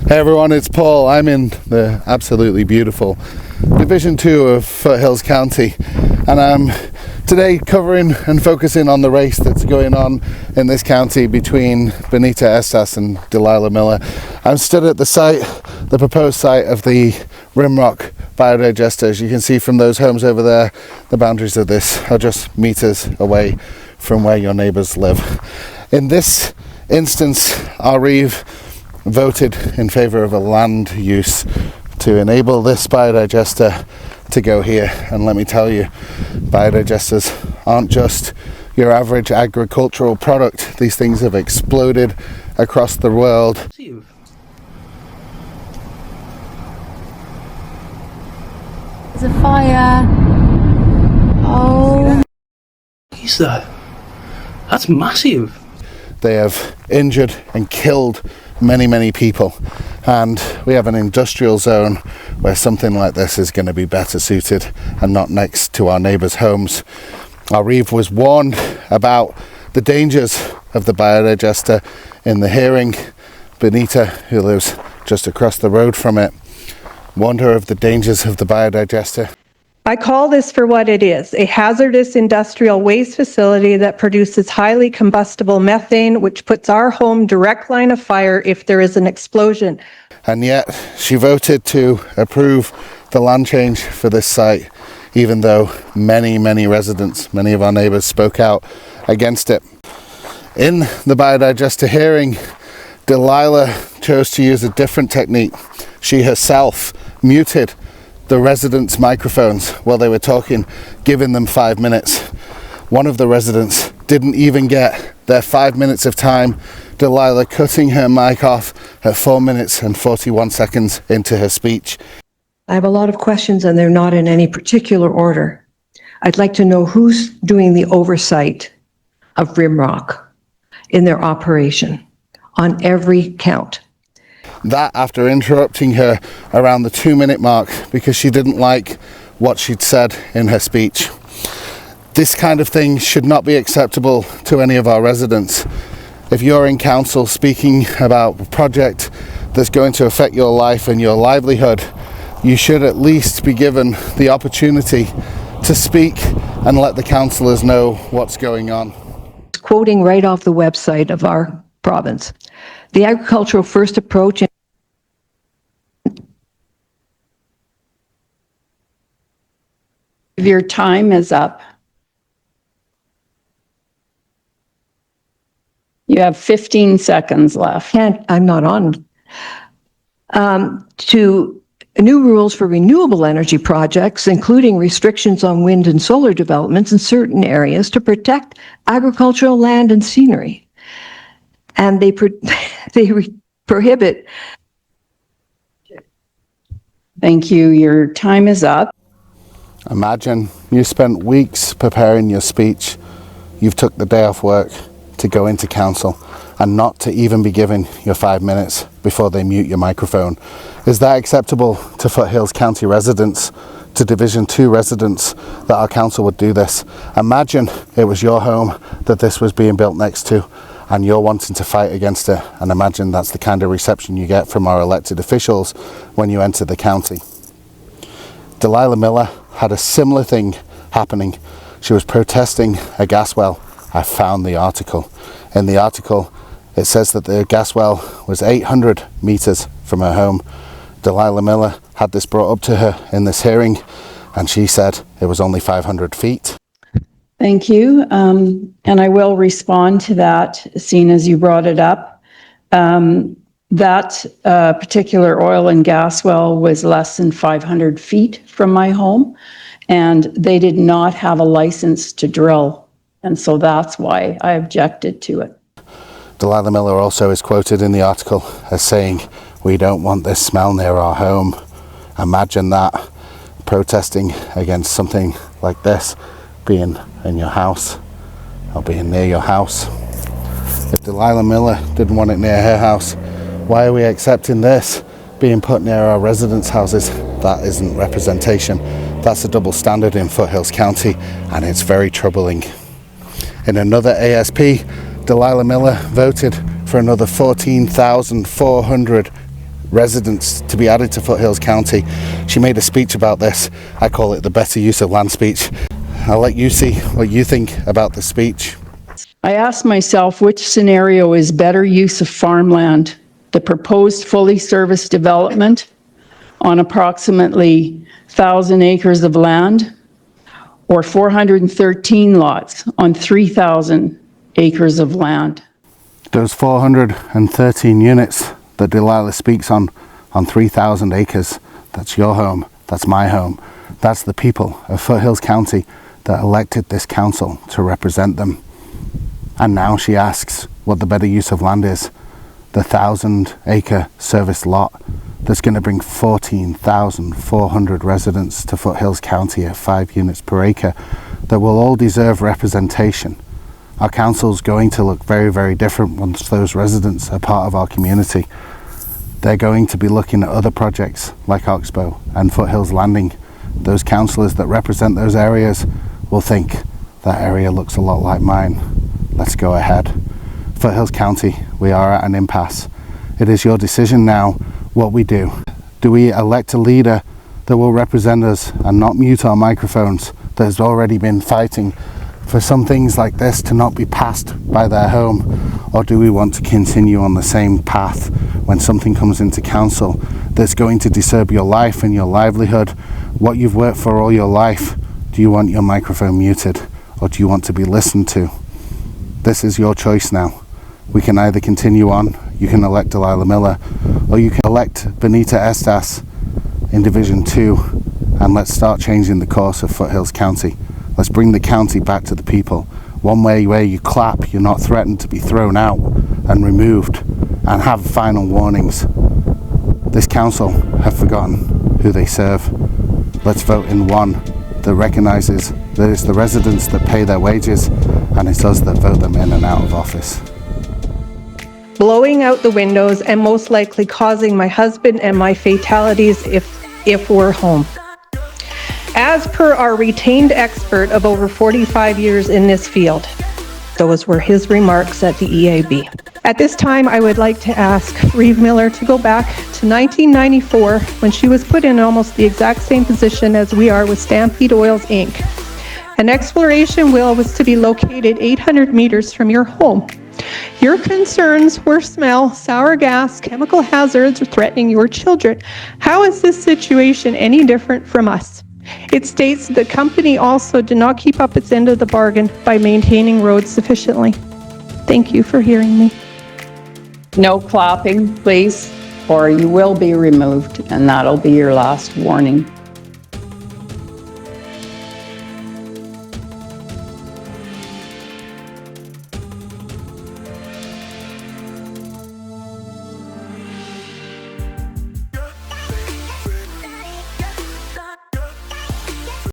Hey everyone, it's Paul. I'm in the absolutely beautiful Division 2 of Foothills County, and I'm today covering and focusing on the race that's going on in this county between Benita Estes and Delilah Miller. I'm stood at the site, the proposed site of the Rimrock biodigester. As you can see from those homes over there, the boundaries of this are just meters away from where your neighbours live. In this instance, our reeve voted in favour of a land use to enable this biodigester to go here. And let me tell you, biodigesters aren't just your average agricultural product. These things have exploded across the world. There's a fire. Oh. What is that? That's massive. They have injured and killed many people, and we have an industrial zone where something like this is going to be better suited and not next to our neighbours' homes. Our reeve was warned about the dangers of the biodigester in the hearing. Benita, who lives just across the road from it, warned her of the dangers of the biodigester. I call this for what it is, a hazardous industrial waste facility that produces highly combustible methane, which puts our home direct line of fire if there is an explosion. And yet she voted to approve the land change for this site, even though many residents, many of our neighbours, spoke out against it. In the biodigester hearing, Delilah chose to use a different technique. She herself muted the residents' microphones while they were talking, giving them 5 minutes. One of the residents didn't even get their 5 minutes of time, Delilah cutting her mic off at 4 minutes and 41 seconds into her speech. I have a lot of questions and they're not in any particular order. I'd like to know who's doing the oversight of Rimrock in their operation on every count. That after interrupting her around the 2-minute mark because she didn't like what she'd said in her speech. This kind of thing should not be acceptable to any of our residents. If you're in council speaking about a project that's going to affect your life and your livelihood, you should at least be given the opportunity to speak and let the councillors know what's going on. Quoting right off the website of our province, the agricultural first approach Your time is up. You have 15 seconds left. I'm not on. To new rules for renewable energy projects, including restrictions on wind and solar developments in certain areas to protect agricultural land and scenery. And they prohibit. Thank you. Your time is up. Imagine you spent weeks preparing your speech. You've took the day off work to go into council and not to even be given your 5 minutes before they mute your microphone. Is that acceptable to Foothills County residents, to Division 2 residents, that our council would do this? Imagine it was your home that this was being built next to and you're wanting to fight against it, and imagine that's the kind of reception you get from our elected officials when you enter the county. Delilah Miller had a similar thing happening. She was protesting a gas well. I found the article. In the article, it says that the gas well was 800 meters from her home. Delilah Miller had this brought up to her in this hearing, and she said it was only 500 feet. Thank you. And I will respond to that, seeing as you brought it up. That particular oil and gas well was less than 500 feet from my home, and they did not have a license to drill. And so that's why I objected to it. Delilah Miller also is quoted in the article as saying, "We don't want this smell near our home." Imagine that, protesting against something like this being in your house or being near your house. If Delilah Miller didn't want it near her house, why are we accepting this being put near our residents' houses? That isn't representation. That's a double standard in Foothills County, and it's very troubling. In another ASP, Delilah Miller voted for another 14,400 residents to be added to Foothills County. She made a speech about this. I call it the better use of land speech. I'll let you see what you think about the speech. I asked myself which scenario is better use of farmland, the proposed fully serviced development on approximately 1,000 acres of land, or 413 lots on 3,000 acres of land. Those 413 units that Delilah speaks on 3,000 acres, that's your home, that's my home, that's the people of Foothills County that elected this council to represent them. And now she asks what the better use of land is. The 1,000-acre serviced lot that's going to bring 14,400 residents to Foothills County at 5 units per acre that will all deserve representation. Our council's going to look very, very different once those residents are part of our community. They're going to be looking at other projects like Oxbow and Foothills Landing. Those councillors that represent those areas will think that area looks a lot like mine. Let's go ahead. Foothills County, we are at an impasse. It is your decision now what we do. Do we elect a leader that will represent us and not mute our microphones, that has already been fighting for some things like this to not be passed by their home? Or do we want to continue on the same path when something comes into council that's going to disturb your life and your livelihood, what you've worked for all your life? Do you want your microphone muted, or do you want to be listened to? This is your choice now. We can either continue on, you can elect Delilah Miller, or you can elect Benita Estes in Division 2, and let's start changing the course of Foothills County. Let's bring the county back to the people. One way where you clap, you're not threatened to be thrown out and removed and have final warnings. This council have forgotten who they serve. Let's vote in one that recognises that it's the residents that pay their wages, and it's us that vote them in and out of office. Blowing out the windows and most likely causing my husband and my fatalities if we're home. As per our retained expert of over 45 years in this field, those were his remarks at the EAB. At this time, I would like to ask Reeve Miller to go back to 1994 when she was put in almost the exact same position as we are with Stampede Oils, Inc. An exploration well was to be located 800 meters from your home. Your concerns were smell, sour gas, chemical hazards, or threatening your children. How is this situation any different from us? It states the company also did not keep up its end of the bargain by maintaining roads sufficiently. Thank you for hearing me. No clapping, please, or you will be removed, and that'll be your last warning.